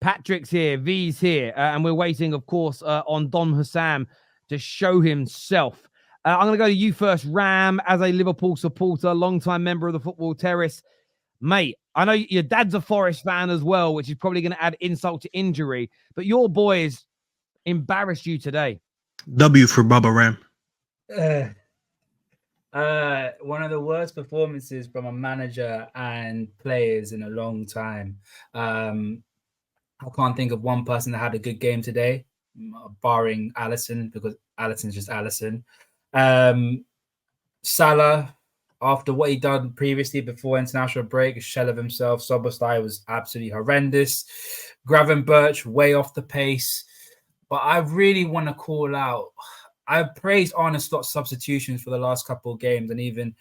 Patrick's here, V's here, and we're waiting, of course, on Don Hussam to show himself. I'm going to go to you first, Ram, as a Liverpool supporter, long-time member of the Football Terrace. Mate, I know your dad's a Forest fan as well, which is probably going to add insult to injury, but your boys embarrassed you today. W for Bubba Ram. One of the worst performances from a manager and players in a long time. I can't think of one person that had a good game today, barring Alisson, because Alisson's just Alisson. Salah, after what he'd done previously before international break, a shell of himself. Szoboszlai was absolutely horrendous. Gravenberch, way off the pace. But I really want to call out, I praised Arne Slot's substitutions for the last couple of games and even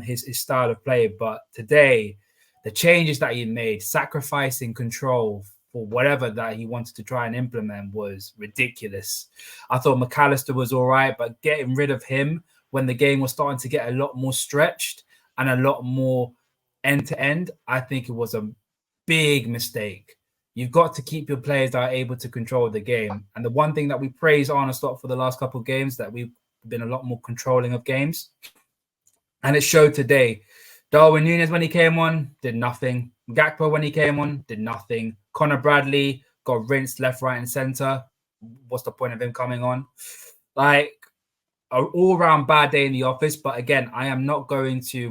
his style of play. But today, the changes that he made, sacrificing control for whatever that he wanted to try and implement, was ridiculous. I thought McAllister was all right, but getting rid of him when the game was starting to get a lot more stretched and a lot more end-to-end, I think it was a big mistake. You've got to keep your players that are able to control the game. And the one thing that we praise Arne Slot for the last couple of games, that we've been a lot more controlling of games. And it showed today. Darwin Núñez, when he came on, did nothing. Gakpo, when he came on, did nothing. Conor Bradley got rinsed left, right, and centre. What's the point of him coming on? Like, an all-round bad day in the office. But again, I am not going to,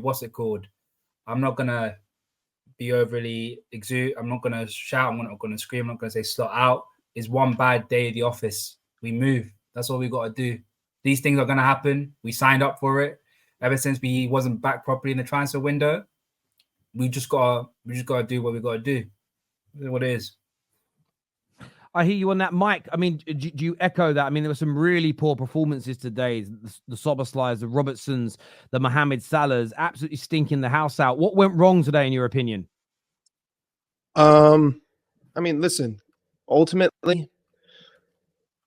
I'm not going to be overly exude. I'm not going to shout. I'm not going to scream. I'm not going to say Slot out. It's one bad day in the office. We move. That's all we got to do. These things are going to happen. We signed up for it. Ever since we wasn't back properly in the transfer window, we just got to do what we got to do. This is what it is. I hear you on that, Mike. I mean, do you echo that? I mean, there were some really poor performances today. The Szoboszlais, the Robertsons, the Mohamed Salahs, absolutely stinking the house out. What went wrong today, in your opinion? I mean, listen, ultimately,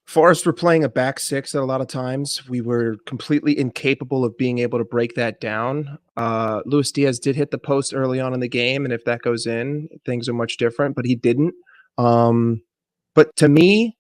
Forest were playing a back six at a lot of times. We were completely incapable of being able to break that down. Luis Diaz did hit the post early on in the game, and if that goes in, things are much different, but he didn't. But to me,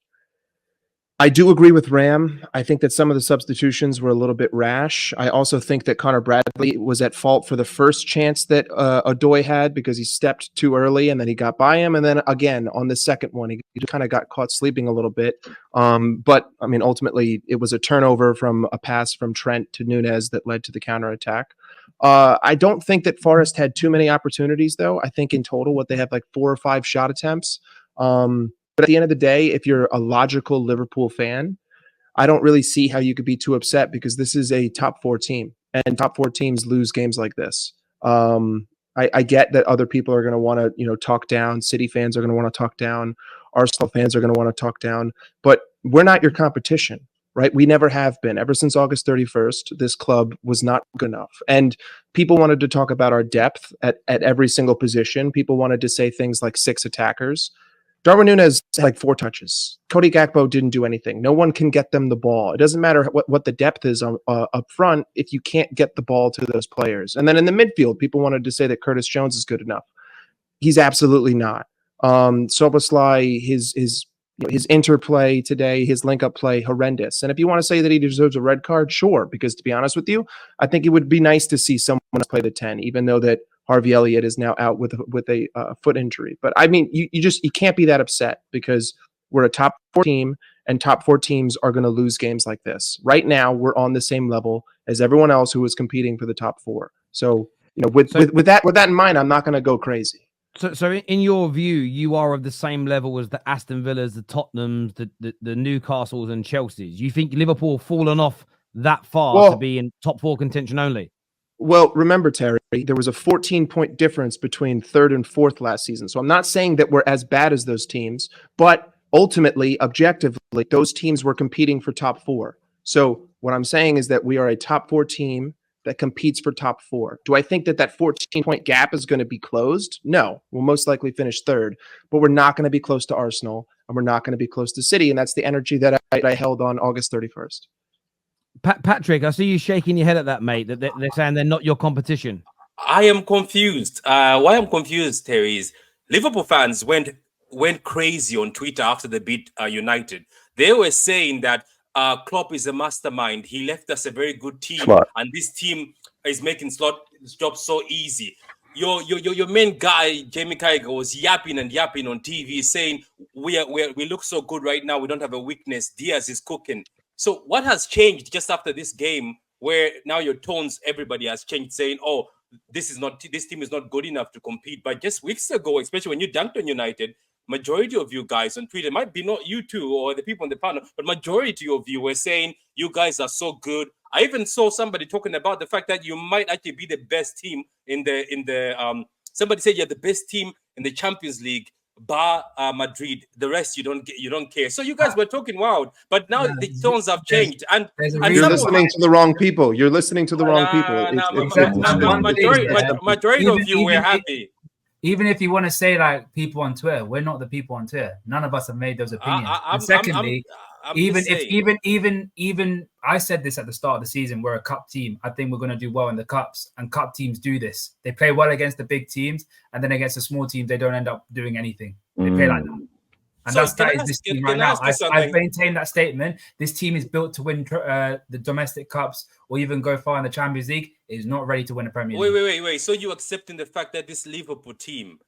I do agree with Ram. I think that some of the substitutions were a little bit rash. I also think that Conor Bradley was at fault for the first chance that Odoi had, because he stepped too early and then he got by him. And then again, on the second one, he kind of got caught sleeping a little bit. But I mean, ultimately, it was a turnover from a pass from Trent to Núñez that led to the counterattack. I don't think that Forest had too many opportunities, though. I think in total, what they had like 4 or 5 shot attempts. But at the end of the day, if you're a logical Liverpool fan, I don't really see how you could be too upset, because this is a top 4 team, and top 4 teams lose games like this. I get that other people are going to want to, talk down. City fans are going to want to talk down. Arsenal fans are going to want to talk down. But we're not your competition, right? We never have been. Ever since August 31st, this club was not good enough. And people wanted to talk about our depth at every single position. People wanted to say things like 6 attackers. Darwin Núñez had like 4 touches. Cody Gakpo didn't do anything. No one can get them the ball. It doesn't matter what the depth is up front if you can't get the ball to those players. And then in the midfield, people wanted to say that Curtis Jones is good enough. He's absolutely not. Szoboszlai, his interplay today, his link-up play, horrendous. And if you want to say that he deserves a red card, sure, because to be honest with you, I think it would be nice to see someone play the 10, even though that Harvey Elliott is now out with a foot injury. But I mean, you can't be that upset, because we're a top 4 team, and top 4 teams are going to lose games like this. Right now, we're on the same level as everyone else who is competing for the top 4. So, with that in mind, I'm not going to go crazy. So in your view, you are of the same level as the Aston Villas, the Tottenhams, the Newcastles and Chelseas. You think Liverpool have fallen off that far to be in top 4 contention only? Well, remember, Terry, there was a 14-point difference between 3rd and 4th last season. So I'm not saying that we're as bad as those teams, but ultimately, objectively, those teams were competing for top 4. So what I'm saying is that we are a top 4 team that competes for top 4. Do I think that 14-point gap is going to be closed? No. We'll most likely finish 3rd, but we're not going to be close to Arsenal, and we're not going to be close to City. And that's the energy that I held on August 31st. Patrick, I see you shaking your head at that, mate, that they're saying they're not your competition. I am confused. Why I'm confused, Terry, is Liverpool fans went went crazy on Twitter after they beat United. They were saying that Klopp is a mastermind. He left us a very good team, and this team is making Slot's job so easy. Your main guy, Jamie Carragher, was yapping on TV, saying we look so good right now. We don't have a weakness. Diaz is cooking. So what has changed just after this game, where now your tones, everybody has changed, saying, "Oh, this team is not good enough to compete." But just weeks ago, especially when you dunked on United, majority of you guys on Twitter, might be not you two or the people on the panel, but majority of you were saying you guys are so good. I even saw somebody talking about the fact that you might actually be the best team in the somebody said you're the best team in the Champions League, bar Madrid. The rest you don't care. So you guys were talking wild, but now the tones have changed. And you're listening to the wrong people. You're listening to the wrong people. Majority of you were happy. Even if you want to say like people on Twitter, we're not the people on Twitter. None of us have made those opinions. And secondly, even I said this at the start of the season, we're a cup team. I think we're going to do well in the cups, and cup teams do this. They play well against the big teams, and then against the small teams, they don't end up doing anything. They play like that. And So that is this team right now. I've maintained that statement. This team is built to win the domestic cups or even go far in the Champions League. It is not ready to win a Premier League. Wait. So you accepting the fact that this Liverpool team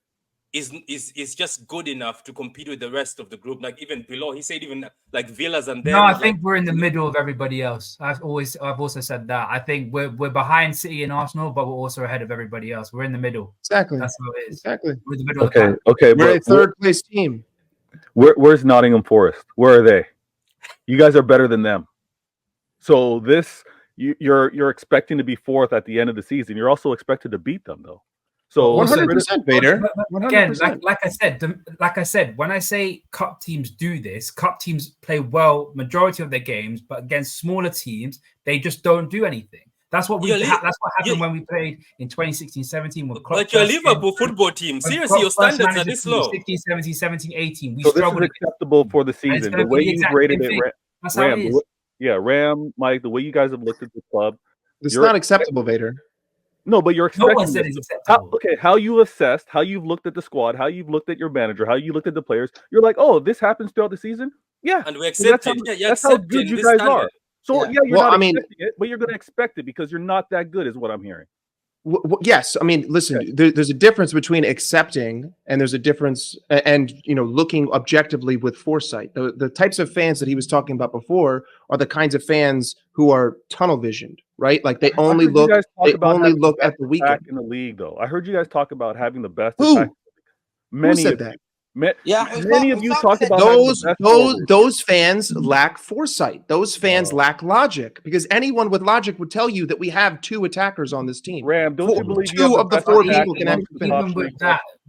is just good enough to compete with the rest of the group, like even below? He said even like Villas and them. No, I think we're in the middle of everybody else. I've also said that. I think we're behind City and Arsenal, but we're also ahead of everybody else. We're in the middle. Exactly. That's how it is. Exactly. We're in the middle. Okay. We're a third place team. Where's Nottingham Forest? Where are they? You guys are better than them. So you're expecting to be fourth at the end of the season. You're also expected to beat them, though. So 100%, Vader. Again, like I said, when I say cup teams do this, cup teams play well majority of their games, but against smaller teams, they just don't do anything. That's what happened when we played in 2016-17 with Klopp. But your Liverpool football team, seriously, your standards are this low. 16, 17, 17, 18. So this is acceptable for the season. The way you graded it, Ram, Mike, the way you guys have looked at the club. It's not acceptable, Vader. No, but you're expecting. No one said it's acceptable. How you assessed, how you've looked at the squad, how you've looked at your manager, how you looked at the players. You're like, oh, this happens throughout the season. Yeah, and we accept it. That's how good you guys are. So you're not expecting it, but you're going to expect it because you're not that good, is what I'm hearing. Yes, I mean, listen. There's a difference between accepting and there's a difference, and looking objectively with foresight. The types of fans that he was talking about before are the kinds of fans who are tunnel visioned, right? Like they only look at the weekend in the league. Though I heard you guys talk about having the best. Who said that? Many of you talk about those fans lack foresight. Those fans lack logic, because anyone with logic would tell you that we have two attackers on this team. Ram, don't you believe two of the four people can actually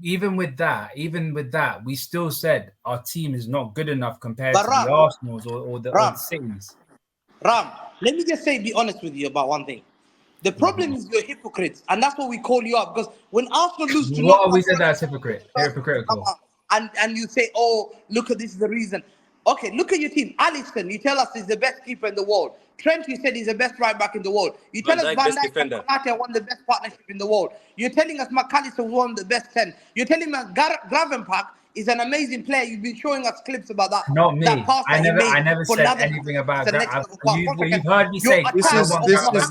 even with that, we still said our team is not good enough compared to the Arsenals or the Cities. Ram, let me just be honest with you about one thing. The problem is you're hypocrites, and that's what we call you up. Because when Arsenal lose to what we said that's hypocrite. They're hypocritical. And you say, oh, look at this is the reason. Okay, look at your team. Alisson, you tell us he's the best keeper in the world. Trent, you said he's the best right back in the world. You tell us Van Dijk and Konate won the best partnership in the world. You're telling us McAllister won the best 10. You're telling us Gravenberch is an amazing player. You've been showing us clips about that. Not me. That I never said anything about that. You've heard me say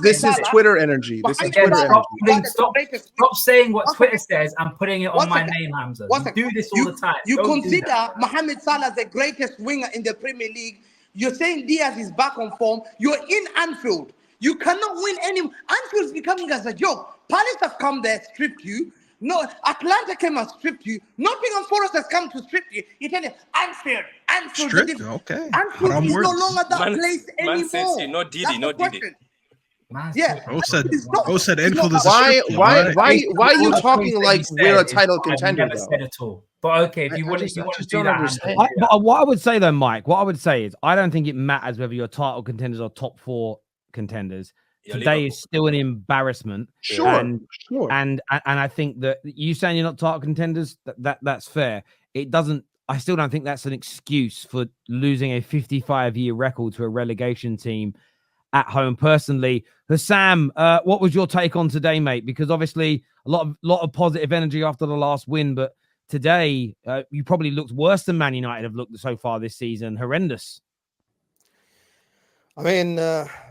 this is Twitter energy. This is Twitter energy. Stop saying what Twitter says and putting it on my name, Hamza. You do this all the time. You consider Mohamed Salah the greatest winger in the Premier League. You're saying Diaz is back on form. You're in Anfield. You cannot win any. Anfield's becoming as a joke. Palace have come there, stripped you. No, Atlanta came and stripped you. Nottingham Forest has come to strip you. You tell it, Anfield. Stripped? Okay. Anfield is no longer that place anymore. Man City, not Didi. Yeah. Bro said Anfield is why are you talking like we're a title contender? I never said at all. But okay, if you want to do that. But what I would say though, Mike, what I would say is I don't think it matters whether you're title contenders or top four contenders. Today is still an embarrassment. Sure. And I think that you saying you're not title contenders, that's fair. It doesn't. I still don't think that's an excuse for losing a 55-year record to a relegation team at home. Personally, Sam, what was your take on today, mate? Because obviously a lot of positive energy after the last win, but today, you probably looked worse than Man United have looked so far this season. Horrendous. I mean,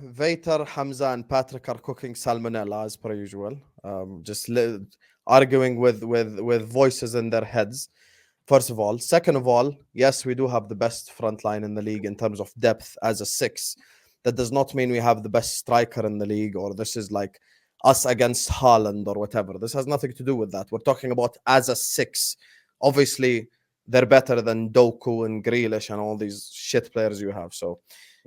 Vater, Hamza, and Patrick are cooking salmonella as per usual. Just arguing with voices in their heads. First of all. Second of all, yes, we do have the best front line in the league in terms of depth as a 6. That does not mean we have the best striker in the league, or this is like us against Haaland or whatever. This has nothing to do with that. We're talking about as a 6. Obviously, they're better than Doku and Grealish and all these shit players you have. So,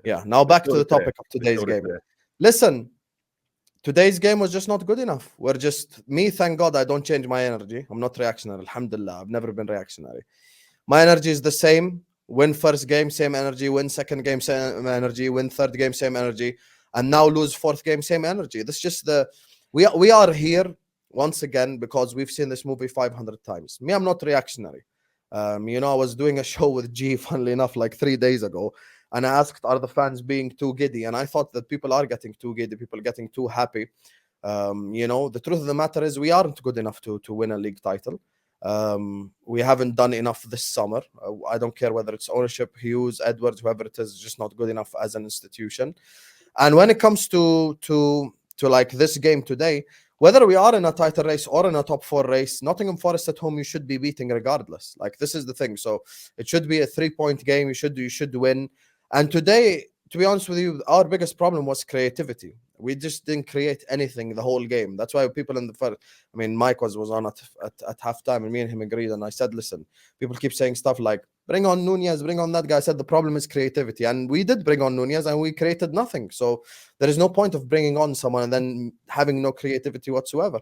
yeah. Now back to the topic of today's game. Listen, today's game was just not good enough. Thank God I don't change my energy. I'm not reactionary. Alhamdulillah, I've never been reactionary. My energy is the same. Win first game, same energy. Win second game, same energy. Win third game, same energy. And now lose fourth game, same energy. This is just we are here once again because we've seen this movie 500 times. Me, I'm not reactionary. I was doing a show with G, funnily enough, like 3 days ago. And I asked, are the fans being too giddy? And I thought that people are getting too giddy. People are getting too happy. The truth of the matter is we aren't good enough to win a league title. We haven't done enough this summer. I don't care whether it's ownership, Hughes, Edwards, whoever it is, just not good enough as an institution. And when it comes to like this game today, whether we are in a title race or in a top 4 race, Nottingham Forest at home, you should be beating regardless. Like, this is the thing. So it should be a 3-point game. You should win. And today, to be honest with you, our biggest problem was creativity. We just didn't create anything the whole game. That's why people in the first, Mike was on at halftime, and me and him agreed. And I said, listen, people keep saying stuff like, bring on Nunez, bring on that guy. I said, the problem is creativity. And we did bring on Nunez, and we created nothing. So there is no point of bringing on someone and then having no creativity whatsoever.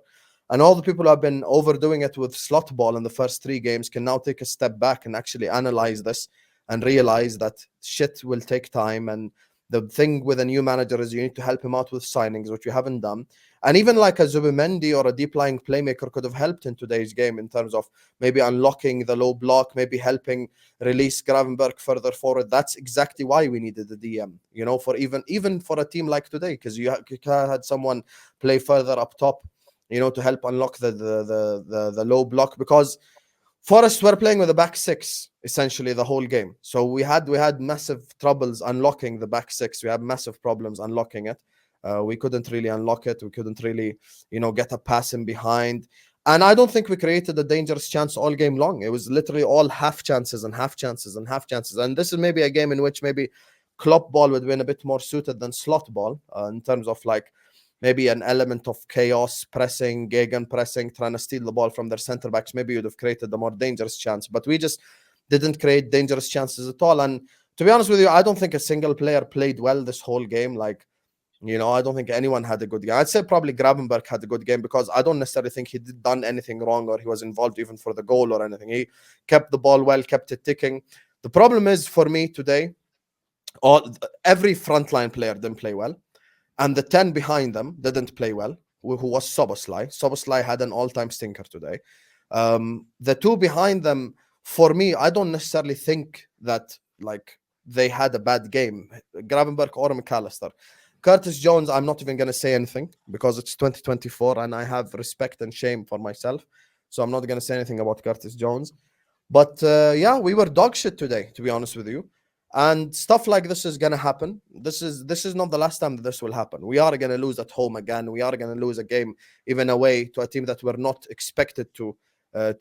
And all the people who have been overdoing it with slot ball in the first 3 games can now take a step back and actually analyze this and realize that shit will take time. And the thing with a new manager is you need to help him out with signings, which you haven't done. And even like a Zubimendi or a deep-lying playmaker could have helped in today's game in terms of maybe unlocking the low block, maybe helping release Gravenberch further forward. That's exactly why we needed the DM, for even for a team like today, because you had someone play further up top, to help unlock the low block, because Forest were playing with a back 6 essentially the whole game. So we had massive troubles unlocking the back 6. We had massive problems unlocking it. We couldn't really unlock it. We couldn't really, get a pass in behind. And I don't think we created a dangerous chance all game long. It was literally all half chances and half chances and half chances. And this is maybe a game in which maybe Klopp ball would have been a bit more suited than slot ball in terms of like maybe an element of chaos, pressing, Gegen pressing, trying to steal the ball from their center backs. Maybe you'd have created a more dangerous chance. But we just didn't create dangerous chances at all. And to be honest with you, I don't think a single player played well this whole game. Like, I don't think anyone had a good game. I'd say probably Gravenberch had a good game because I don't necessarily think he done anything wrong or he was involved even for the goal or anything. He kept the ball well, kept it ticking. The problem is for me today, every frontline player didn't play well. And the 10 behind them didn't play well, who was Szoboszlai. Szoboszlai had an all-time stinker today. The 2 behind them, for me, I don't necessarily think that like they had a bad game, Gravenberch or McAllister. Curtis Jones, I'm not even going to say anything because it's 2024 and I have respect and shame for myself. So I'm not going to say anything about Curtis Jones. But we were dog shit today, to be honest with you. And stuff like this is going to happen. This is not the last time that this will happen. We are going to lose at home again. We are going to lose a game even away to a team that we're not expected to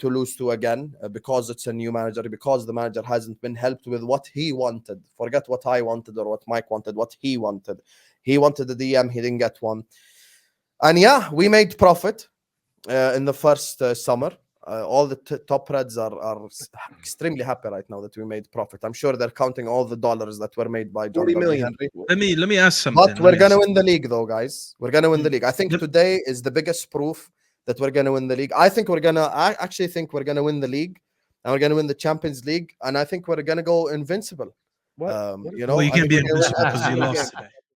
lose to again because it's a new manager, because the manager hasn't been helped with what he wanted. Forget what I wanted or what Mike wanted, what he wanted. He wanted the DM, he didn't get one. And we made profit in the first summer. All the top Reds are extremely happy right now that we made profit. I'm sure they're counting all the dollars that were made by John 40 million. Let me ask something. But we're going to win the league, though, guys. We're going to win the league. I think today is the biggest proof that we're going to win the league. I actually think we're going to win the league, and we're going to win the Champions League, and I think we're going to go invincible. You can't be invincible because you lost today.